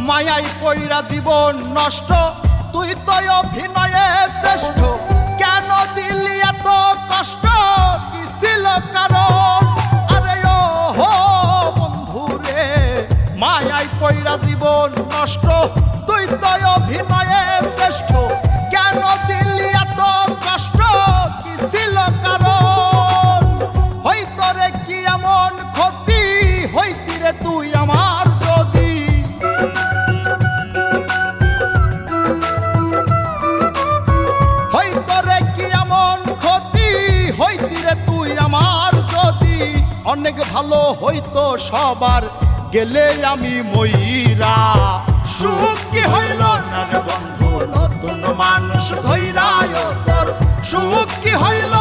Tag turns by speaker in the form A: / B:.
A: মায়াই কইরা জীবন নষ্ট, তুই তো অভিনয়ে শ্রেষ্ঠ। কেন দিলি এত কষ্ট, কি ছিল কারণ? আরে ও হো বন্ধু রে, মায়াই কইরা জীবন নষ্ট, তুই তো অভিনয়ে শ্রেষ্ঠ। কেন দিলি এত কষ্ট, কি ছিল কারণ? হইতো রে কি এমন ক্ষতি, হইতি রে তুই আমার যদি। হইতো রে কি এমন ক্ষতি, হইতি রে তুই আমার যদি। অনেক ভালো হইতো সবার, গেলে আমি মইরা। সুখ কি হইল না রে বন্ধু, নতুন মানুষ ধইরা তোর। সুখ কি হইল